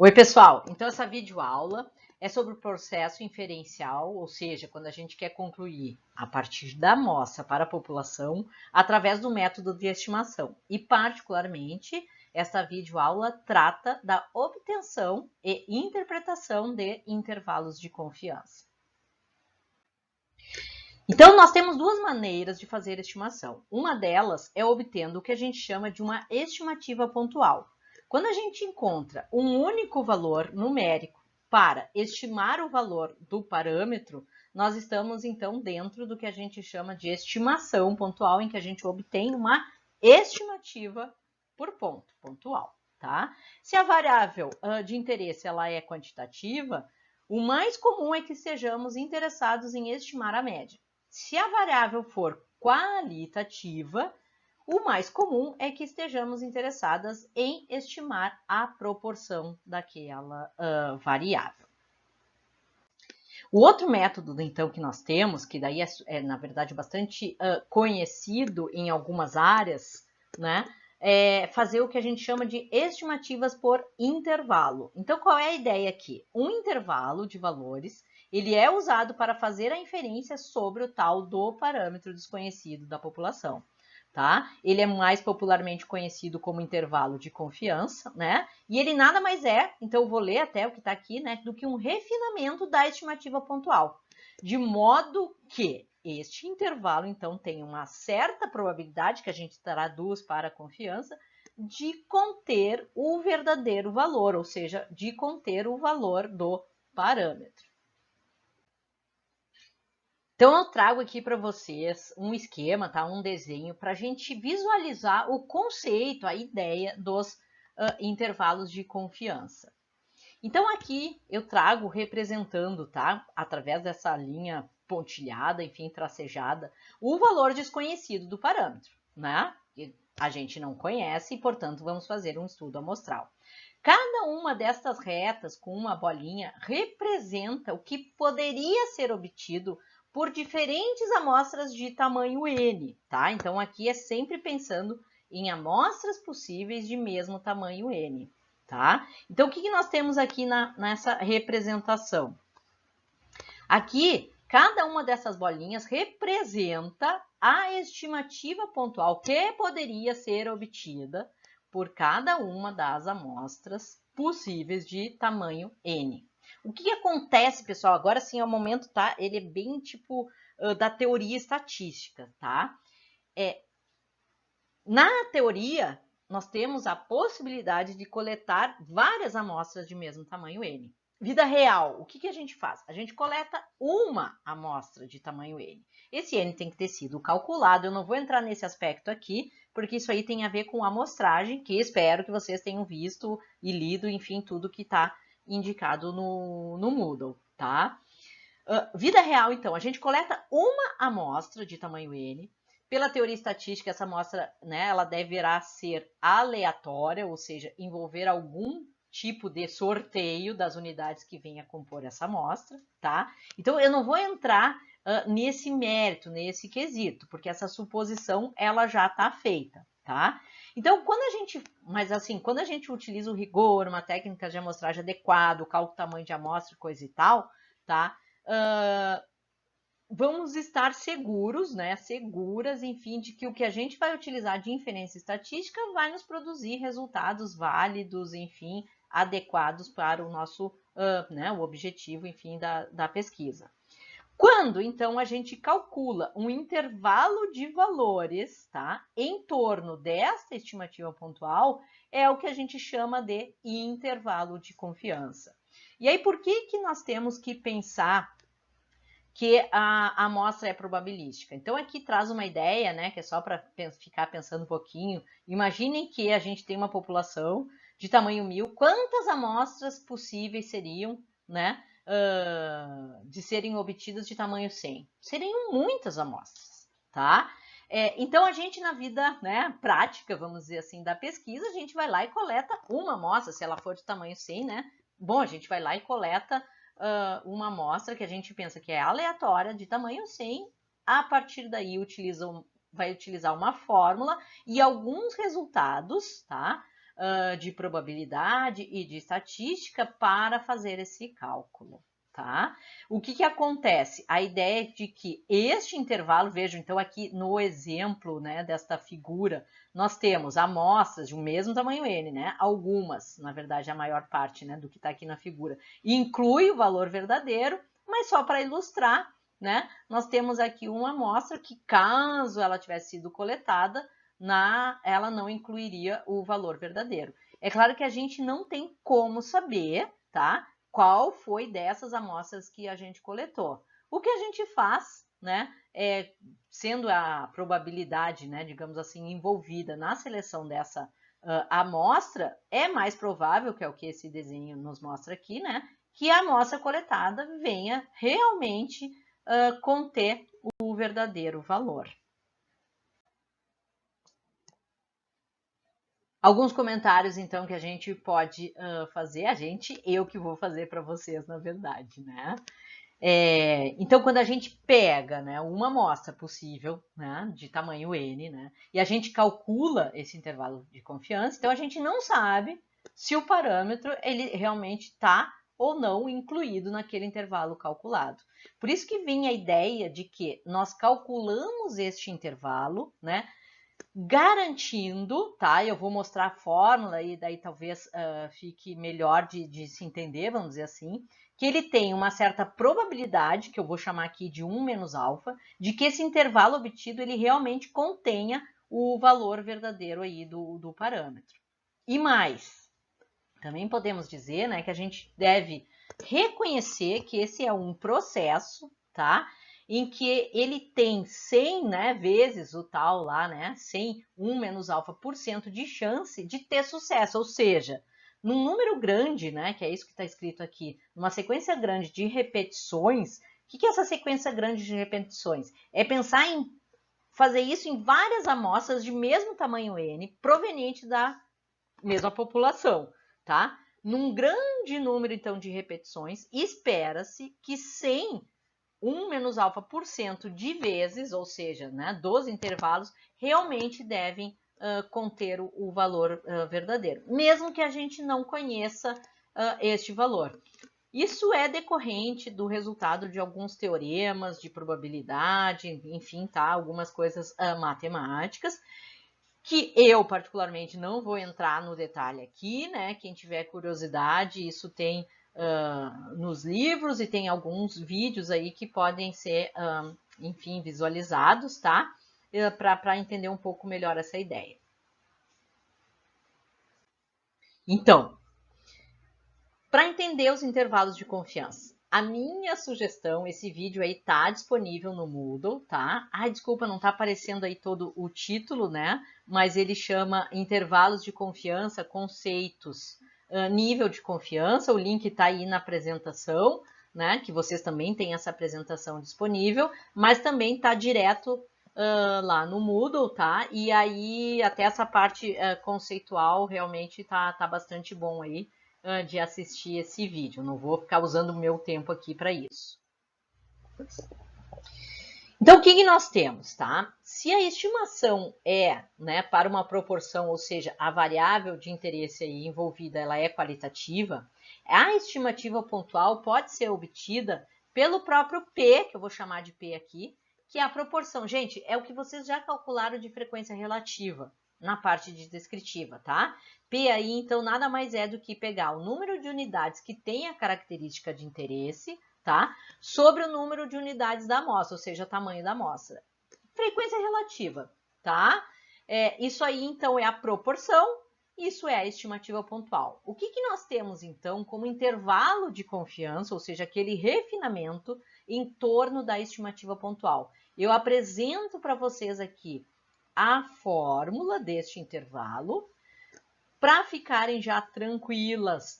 Oi, pessoal! Então, essa videoaula é sobre o processo inferencial, ou seja, quando a gente quer concluir a partir da amostra para a população através do método de estimação. E, particularmente, esta videoaula trata da obtenção e interpretação de intervalos de confiança. Então, nós temos duas maneiras de fazer estimação. Uma delas é obtendo o que a gente chama de uma estimativa pontual. Quando a gente encontra um único valor numérico para estimar o valor do parâmetro, nós estamos, então, dentro do que a gente chama de estimação pontual, em que a gente obtém uma estimativa por ponto, pontual, tá? Se a variável de interesse ela é quantitativa, o mais comum é que estejamos interessados em estimar a média. Se a variável for qualitativa, o mais comum é que estejamos interessadas em estimar a proporção daquela variável. O outro método, então, que nós temos, que daí na verdade, bastante conhecido em algumas áreas, né, é fazer o que a gente chama de estimativas por intervalo. Então, qual é a ideia aqui? Um intervalo de valores ele é usado para fazer a inferência sobre o tal do parâmetro desconhecido da população, tá? Ele é mais popularmente conhecido como intervalo de confiança, né? E ele nada mais é, então eu vou ler até o que está aqui, né? Do que um refinamento da estimativa pontual, de modo que este intervalo, então, tem uma certa probabilidade, que a gente traduz para a confiança, de conter o verdadeiro valor, ou seja, de conter o valor do parâmetro. Então, eu trago aqui para vocês um esquema, tá? Um desenho, para a gente visualizar o conceito, a ideia dos intervalos de confiança. Então, aqui eu trago representando, tá? Através dessa linha pontilhada, enfim, tracejada, o valor desconhecido do parâmetro, né? Que a gente não conhece e, portanto, vamos fazer um estudo amostral. Cada uma destas retas com uma bolinha representa o que poderia ser obtido por diferentes amostras de tamanho N, tá? Então, aqui é sempre pensando em amostras possíveis de mesmo tamanho N, tá? Então, o que nós temos aqui nessa representação? Aqui, cada uma dessas bolinhas representa a estimativa pontual que poderia ser obtida por cada uma das amostras possíveis de tamanho N. O que acontece, pessoal? Agora sim é o momento, tá? Ele é bem tipo da teoria estatística, tá? Na teoria, nós temos a possibilidade de coletar várias amostras de mesmo tamanho N. Vida real, o que a gente faz? A gente coleta uma amostra de tamanho N. Esse N tem que ter sido calculado, eu não vou entrar nesse aspecto aqui, porque isso aí tem a ver com a amostragem, que espero que vocês tenham visto e lido, enfim, tudo que está indicado no Moodle, tá? Vida real, então, a gente coleta uma amostra de tamanho N. Pela teoria estatística, essa amostra, né, ela deverá ser aleatória, ou seja, envolver algum tipo de sorteio das unidades que venha a compor essa amostra, tá? Então, eu não vou entrar nesse mérito, nesse quesito, porque essa suposição, ela já está feita, tá? Então, quando a gente utiliza o rigor, uma técnica de amostragem adequada, o cálculo do tamanho de amostra, coisa e tal, tá? Vamos estar seguros, né, seguras, enfim, de que o que a gente vai utilizar de inferência estatística vai nos produzir resultados válidos, enfim, adequados para o nosso, né, o objetivo, enfim, da pesquisa. Quando, então, a gente calcula um intervalo de valores, tá, em torno desta estimativa pontual, é o que a gente chama de intervalo de confiança. E aí, por que nós temos que pensar que a amostra é probabilística? Então, aqui traz uma ideia, né, que é só para ficar pensando um pouquinho. Imaginem que a gente tem uma população de tamanho 1000, quantas amostras possíveis seriam, né, de serem obtidas de tamanho 100? Seriam muitas amostras, tá? Então, a gente na vida, né, prática, vamos dizer assim, da pesquisa, a gente vai lá e coleta uma amostra, se ela for de tamanho 100, né? Bom, a gente vai lá e coleta uma amostra que a gente pensa que é aleatória, de tamanho 100, a partir daí vai utilizar uma fórmula e alguns resultados, tá? de probabilidade e de estatística para fazer esse cálculo, tá? O que acontece? A ideia é de que este intervalo, vejam, então aqui no exemplo, né, desta figura, nós temos amostras de um mesmo tamanho n, né? Algumas, na verdade, a maior parte, né, do que está aqui na figura, inclui o valor verdadeiro, mas só para ilustrar, né, nós temos aqui uma amostra que, caso ela tivesse sido coletada, ela não incluiria o valor verdadeiro. É claro que a gente não tem como saber, tá? Qual foi dessas amostras que a gente coletou. O que a gente faz, né, sendo a probabilidade, né, digamos assim, envolvida na seleção dessa amostra, é mais provável, que é o que esse desenho nos mostra aqui, né, que a amostra coletada venha realmente conter o verdadeiro valor. Alguns comentários, então, que a gente pode fazer, eu que vou fazer para vocês, na verdade, né? Então, quando a gente pega, né, uma amostra possível, né, de tamanho n, né, e a gente calcula esse intervalo de confiança, então a gente não sabe se o parâmetro ele realmente está ou não incluído naquele intervalo calculado. Por isso que vem a ideia de que nós calculamos este intervalo, né, garantindo, tá? Eu vou mostrar a fórmula e daí talvez fique melhor de se entender, vamos dizer assim, que ele tem uma certa probabilidade, que eu vou chamar aqui de 1 menos alfa, de que esse intervalo obtido ele realmente contenha o valor verdadeiro aí do parâmetro. E mais, também podemos dizer, né, que a gente deve reconhecer que esse é um processo, tá? Em que ele tem 100, né, vezes o tal lá, né, 100, 1 menos alfa por cento de chance de ter sucesso, ou seja, num número grande, né, que é isso que está escrito aqui, numa sequência grande de repetições, o que é essa sequência grande de repetições? É pensar em fazer isso em várias amostras de mesmo tamanho n, proveniente da mesma população, tá? Num grande número, então, de repetições, espera-se que 100 1 menos alfa por cento de vezes, ou seja, né, dos intervalos, realmente devem conter o valor verdadeiro, mesmo que a gente não conheça este valor. Isso é decorrente do resultado de alguns teoremas de probabilidade, enfim, tá, algumas coisas matemáticas, que eu particularmente não vou entrar no detalhe aqui, né? Quem tiver curiosidade, isso tem nos livros e tem alguns vídeos aí que podem ser, enfim, visualizados, tá? Para entender um pouco melhor essa ideia. Então, para entender os intervalos de confiança, a minha sugestão, esse vídeo aí tá disponível no Moodle, tá? Ai, desculpa, não tá aparecendo aí todo o título, né? Mas ele chama Intervalos de Confiança, Conceitos, Nível de Confiança. O link tá aí na apresentação, né? Que vocês também têm essa apresentação disponível, mas também tá direto lá no Moodle, tá? E aí até essa parte conceitual realmente tá bastante bom aí de assistir esse vídeo. Não vou ficar usando o meu tempo aqui para isso. Então, o que nós temos, tá? Se a estimação é, né, para uma proporção, ou seja, a variável de interesse aí envolvida, ela é qualitativa, a estimativa pontual pode ser obtida pelo próprio P, que eu vou chamar de P aqui, que é a proporção. Gente, é o que vocês já calcularam de frequência relativa na parte de descritiva, tá? P aí, então, nada mais é do que pegar o número de unidades que tem a característica de interesse, tá? Sobre o número de unidades da amostra, ou seja, o tamanho da amostra. Frequência relativa, tá? Isso aí, então, é a proporção, isso é a estimativa pontual. O que nós temos, então, como intervalo de confiança, ou seja, aquele refinamento em torno da estimativa pontual? Eu apresento para vocês aqui a fórmula deste intervalo, para ficarem já tranquilos,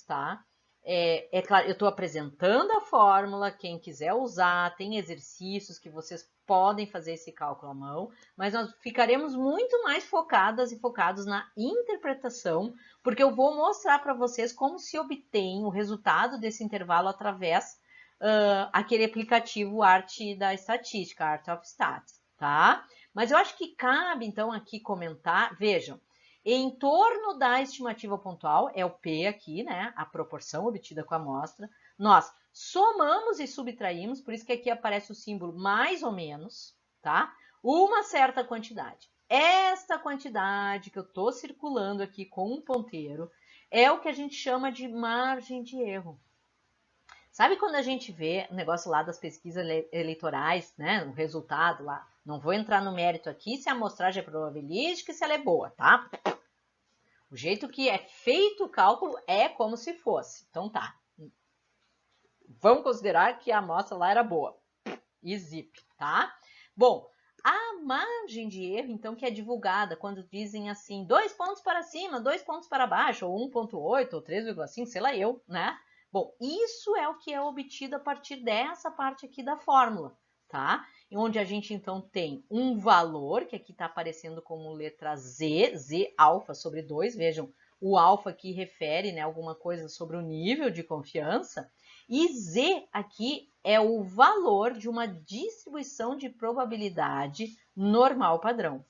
tá? É claro, eu estou apresentando a fórmula, quem quiser usar, tem exercícios que vocês podem fazer esse cálculo à mão, mas nós ficaremos muito mais focadas e focados na interpretação, porque eu vou mostrar para vocês como se obtém o resultado desse intervalo através aquele aplicativo Art da Estatística, Art of Stats, tá? Mas eu acho que cabe, então, aqui comentar, vejam, em torno da estimativa pontual, é o P aqui, né? A proporção obtida com a amostra. Nós somamos e subtraímos, por isso que aqui aparece o símbolo mais ou menos, tá? Uma certa quantidade. Esta quantidade que eu estou circulando aqui com um ponteiro é o que a gente chama de margem de erro. Sabe quando a gente vê o negócio lá das pesquisas eleitorais, né? O resultado lá. Não vou entrar no mérito aqui se a amostragem é probabilística e se ela é boa, tá? O jeito que é feito o cálculo é como se fosse. Então tá. Vamos considerar que a amostra lá era boa. E zip, tá? Bom, a margem de erro, então, que é divulgada quando dizem assim, 2 pontos para cima, 2 pontos para baixo, ou 1,8, ou 3,5, sei lá eu, né? Bom, isso é o que é obtido a partir dessa parte aqui da fórmula, tá? Onde a gente, então, tem um valor, que aqui está aparecendo como letra Z, Z alfa sobre 2, vejam, o alfa aqui refere, né, alguma coisa sobre o nível de confiança, e Z aqui é o valor de uma distribuição de probabilidade normal padrão.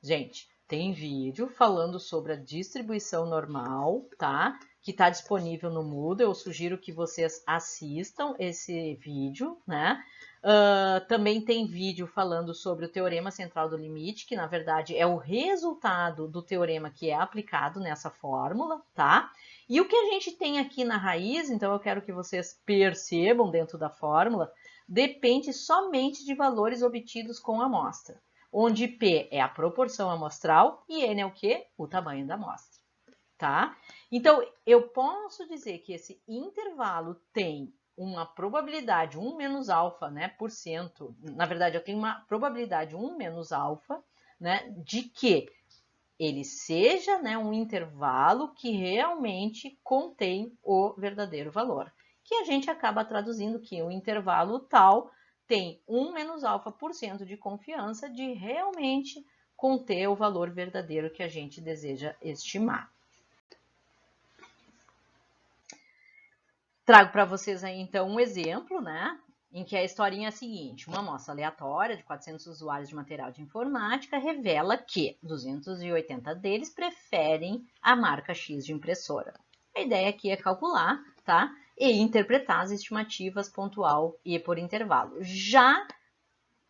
Gente, tem vídeo falando sobre a distribuição normal, tá? Que está disponível no Moodle. Eu sugiro que vocês assistam esse vídeo, né? Também tem vídeo falando sobre o teorema central do limite, que na verdade é o resultado do teorema que é aplicado nessa fórmula, tá? E o que a gente tem aqui na raiz, então eu quero que vocês percebam dentro da fórmula, depende somente de valores obtidos com a amostra, onde P é a proporção amostral e N é o quê? O tamanho da amostra, tá? Então, eu posso dizer que esse intervalo tem uma probabilidade 1 menos alfa, né, por cento, na verdade, eu tenho uma probabilidade 1 menos alfa, né, de que ele seja, né, um intervalo que realmente contém o verdadeiro valor, que a gente acaba traduzindo que o intervalo tal tem 1 menos alfa por cento de confiança de realmente conter o valor verdadeiro que a gente deseja estimar. Trago para vocês aí, então, um exemplo, né? Em que a historinha é a seguinte: uma amostra aleatória de 400 usuários de material de informática revela que 280 deles preferem a marca X de impressora. A ideia aqui é calcular, tá? E interpretar as estimativas pontual e por intervalo. Já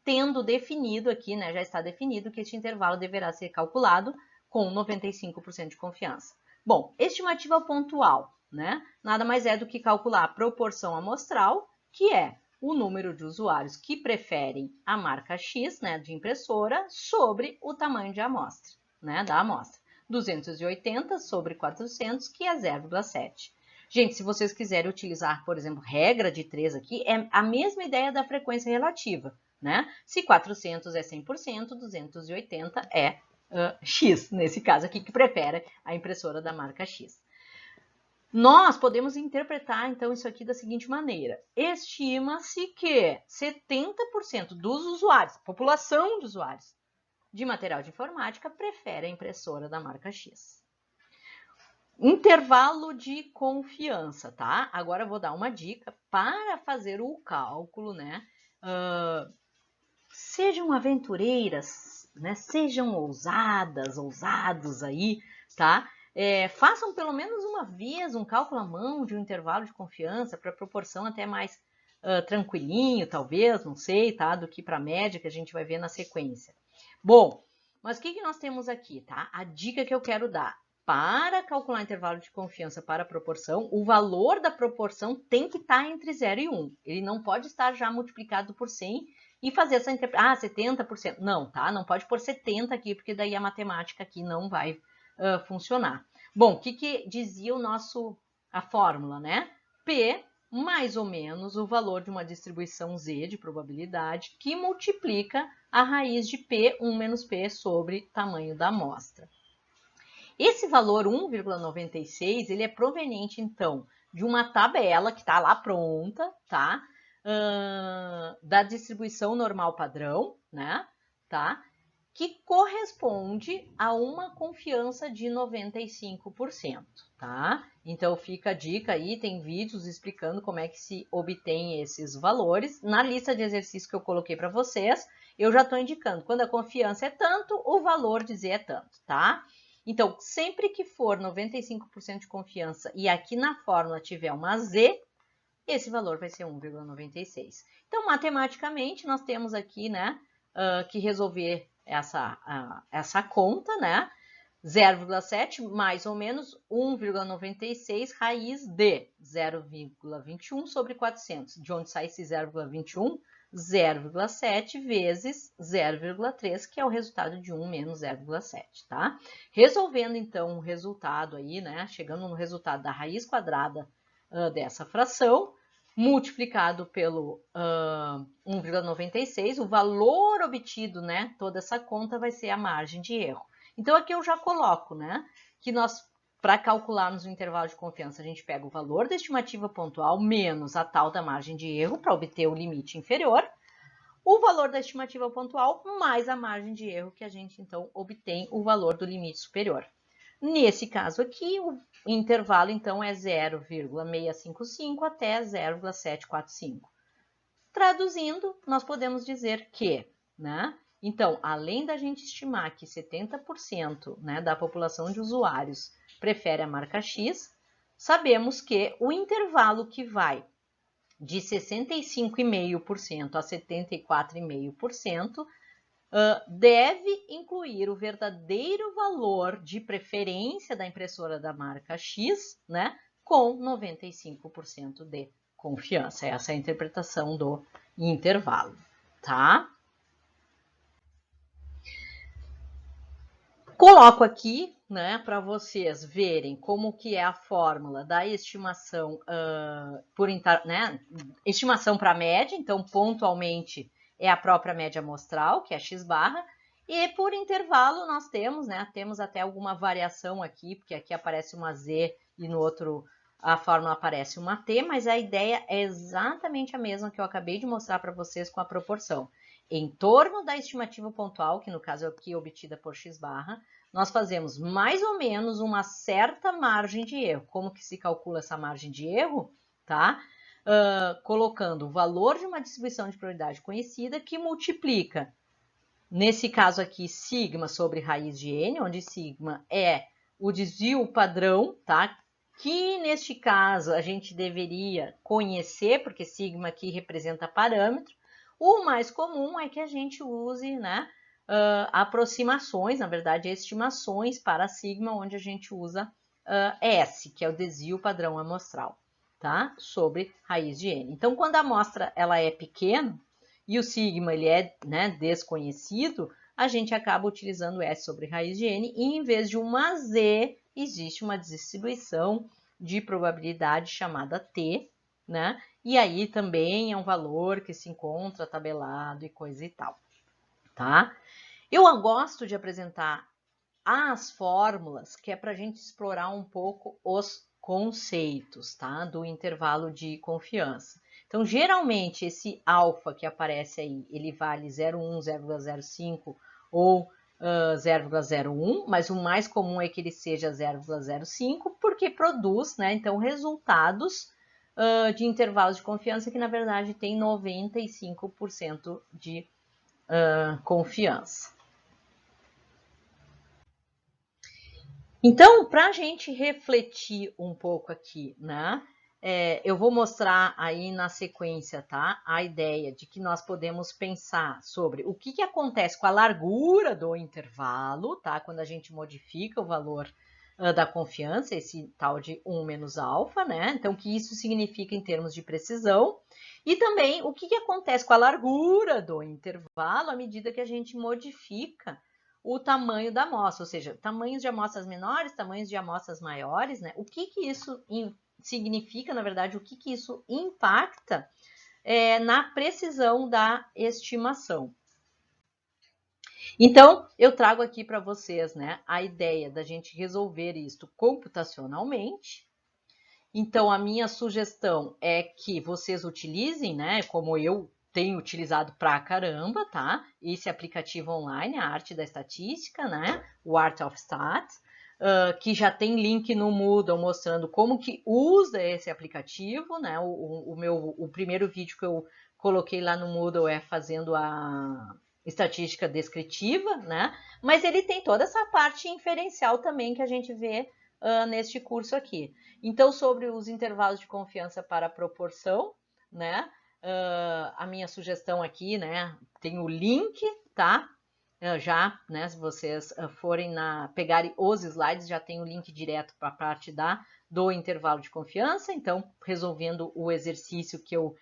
tendo definido aqui, né? Já está definido que este intervalo deverá ser calculado com 95% de confiança. Bom, estimativa pontual, né? Nada mais é do que calcular a proporção amostral, que é o número de usuários que preferem a marca X, né, de impressora, sobre o tamanho de amostra, né, da amostra. 280 sobre 400, que é 0,7. Gente, se vocês quiserem utilizar, por exemplo, regra de 3 aqui, é a mesma ideia da frequência relativa, né? Se 400 é 100%, 280 é X, nesse caso aqui, que prefere a impressora da marca X. Nós podemos interpretar, então, isso aqui da seguinte maneira. Estima-se que 70% dos usuários, população de usuários de material de informática, prefere a impressora da marca X. Intervalo de confiança, tá? Agora eu vou dar uma dica para fazer o cálculo, né? Sejam aventureiras, né? Sejam ousados aí, tá? Façam pelo menos uma vez um cálculo à mão de um intervalo de confiança para proporção até mais tranquilinho, talvez, não sei, tá? Do que para a média que a gente vai ver na sequência. Bom, mas o que nós temos aqui, tá? A dica que eu quero dar. Para calcular intervalo de confiança para a proporção, o valor da proporção tem que estar entre 0 e 1. Ele não pode estar já multiplicado por 100 e fazer essa interpretação. 70%. Não, tá? Não pode pôr 70 aqui, porque daí a matemática aqui não vai funcionar. Bom, o que dizia a fórmula, né? P mais ou menos o valor de uma distribuição Z de probabilidade que multiplica a raiz de P, 1 menos P, sobre tamanho da amostra. Esse valor 1,96, ele é proveniente, então, de uma tabela que está lá pronta, tá? Da distribuição normal padrão, né? Tá? Que corresponde a uma confiança de 95%, tá? Então, fica a dica aí, tem vídeos explicando como é que se obtém esses valores. Na lista de exercícios que eu coloquei para vocês, eu já estou indicando, quando a confiança é tanto, o valor de Z é tanto, tá? Então, sempre que for 95% de confiança e aqui na fórmula tiver uma z, esse valor vai ser 1,96. Então, matematicamente, nós temos aqui, né, que resolver essa conta, né? 0,7 mais ou menos 1,96 raiz de 0,21 sobre 400. De onde sai esse 0,21? 0,7 vezes 0,3, que é o resultado de 1 menos 0,7, tá? Resolvendo, então, o resultado aí, né? Chegando no resultado da raiz quadrada dessa fração, multiplicado pelo 1,96, o valor obtido, né? Toda essa conta vai ser a margem de erro. Então, aqui eu já coloco, né? Que nós, para calcularmos o intervalo de confiança, a gente pega o valor da estimativa pontual menos a tal da margem de erro para obter o limite inferior, o valor da estimativa pontual mais a margem de erro que a gente, então, obtém o valor do limite superior. Nesse caso aqui, o intervalo, então, é 0,655 até 0,745. Traduzindo, nós podemos dizer que, né? Então, além da gente estimar que 70%, né, da população de usuários prefere a marca X, sabemos que o intervalo que vai de 65,5% a 74,5% deve incluir o verdadeiro valor de preferência da impressora da marca X, né, com 95% de confiança. Essa é a interpretação do intervalo, tá? Coloco aqui, né, para vocês verem como que é a fórmula da estimação né, estimação para a média. Então, pontualmente é a própria média amostral, que é x barra, e por intervalo nós temos, né, temos até alguma variação aqui, porque aqui aparece uma z e no outro a fórmula aparece uma t, mas a ideia é exatamente a mesma que eu acabei de mostrar para vocês com a proporção. Em torno da estimativa pontual, que no caso é aqui obtida por x barra, nós fazemos mais ou menos uma certa margem de erro. Como que se calcula essa margem de erro? Tá? Colocando o valor de uma distribuição de probabilidade conhecida que multiplica, nesse caso aqui, sigma sobre raiz de n, onde sigma é o desvio padrão, tá? Que neste caso a gente deveria conhecer, porque sigma aqui representa parâmetro. O mais comum é que a gente use, né, aproximações, na verdade, estimações para sigma, onde a gente usa S, que é o desvio padrão amostral, tá? Sobre raiz de n. Então, quando a amostra ela é pequena e o sigma ele é, né, desconhecido, a gente acaba utilizando S sobre raiz de n e em vez de uma Z, existe uma distribuição de probabilidade chamada T, né? E aí também é um valor que se encontra tabelado e coisa e tal, tá? Eu gosto de apresentar as fórmulas, que é para a gente explorar um pouco os conceitos, tá? Do intervalo de confiança. Então, geralmente, esse alfa que aparece aí, ele vale 0,1, 0,05 ou 0,01, mas o mais comum é que ele seja 0,05, porque produz, né, então, resultados de intervalos de confiança que, na verdade, tem 95% de confiança. Então, para a gente refletir um pouco aqui, né? Eu vou mostrar aí na sequência, tá? A ideia de que nós podemos pensar sobre o que acontece com a largura do intervalo, tá? Quando a gente modifica o valor da confiança, esse tal de 1 menos alfa, né? Então, o que isso significa em termos de precisão. E também o que acontece com a largura do intervalo à medida que a gente modifica o tamanho da amostra, ou seja, tamanhos de amostras menores, tamanhos de amostras maiores, né? O que isso significa, na verdade, o que isso impacta na precisão da estimação. Então, eu trago aqui para vocês, né, a ideia da gente resolver isto computacionalmente. Então, a minha sugestão é que vocês utilizem, né, como eu tenho utilizado pra caramba, tá? Esse aplicativo online, a Arte da Estatística, né? O Art of Stat, que já tem link no Moodle mostrando como que usa esse aplicativo, né? O primeiro vídeo que eu coloquei lá no Moodle é fazendo estatística descritiva, né? Mas ele tem toda essa parte inferencial também que a gente vê neste curso aqui. Então, sobre os intervalos de confiança para a proporção, né? A minha sugestão aqui, né? Tem o link, tá? Já, né? Se vocês forem pegarem os slides, já tem o link direto para a parte do intervalo de confiança. Então, resolvendo o exercício que eu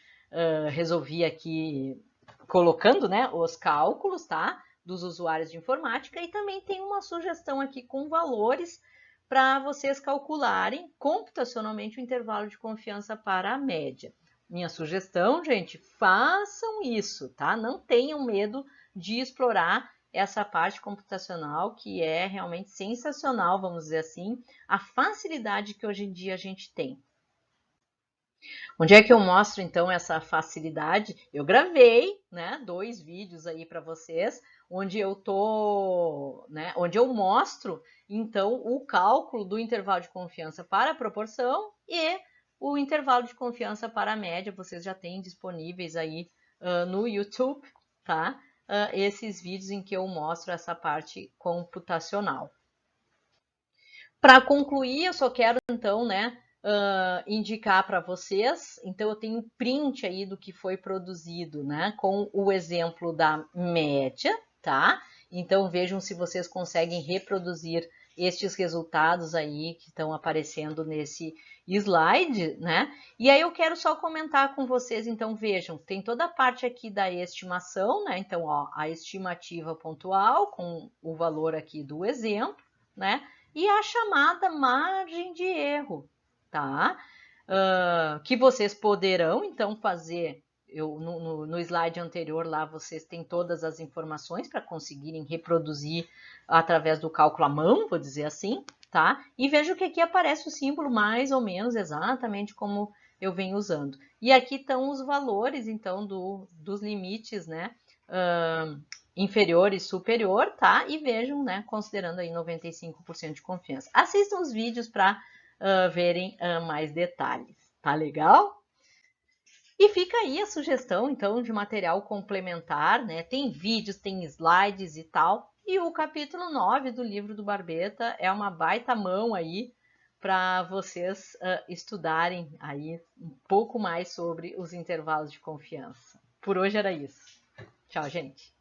resolvi aqui, colocando, né, os cálculos, tá? Dos usuários de informática, e também tem uma sugestão aqui com valores para vocês calcularem computacionalmente o intervalo de confiança para a média. Minha sugestão, gente, façam isso, tá? Não tenham medo de explorar essa parte computacional que é realmente sensacional, vamos dizer assim, a facilidade que hoje em dia a gente tem. Onde é que eu mostro então essa facilidade? Eu gravei, né, 2 vídeos aí para vocês, onde onde eu mostro então o cálculo do intervalo de confiança para a proporção e o intervalo de confiança para a média. Vocês já têm disponíveis aí no YouTube, tá? Esses vídeos em que eu mostro essa parte computacional. Para concluir, eu só quero então, né, indicar para vocês. Então, eu tenho print aí do que foi produzido, né, com o exemplo da média, tá? Então, vejam se vocês conseguem reproduzir estes resultados aí que estão aparecendo nesse slide, né? E aí eu quero só comentar com vocês, então vejam, tem toda a parte aqui da estimação, né? Então, ó, a estimativa pontual com o valor aqui do exemplo, né? E a chamada margem de erro, tá? Que vocês poderão, então, fazer. No slide anterior lá, vocês têm todas as informações para conseguirem reproduzir através do cálculo à mão, vou dizer assim, tá? E veja que aqui aparece o símbolo mais ou menos exatamente como eu venho usando. E aqui estão os valores, então, dos limites, né? Inferior e superior, tá? E vejam, né, considerando aí 95% de confiança. Assistam os vídeos para verem mais detalhes, tá legal? E fica aí a sugestão, então, de material complementar, né? Tem vídeos, tem slides e tal. E o capítulo 9 do livro do Barbeta é uma baita mão aí para vocês estudarem aí um pouco mais sobre os intervalos de confiança. Por hoje era isso. Tchau, gente!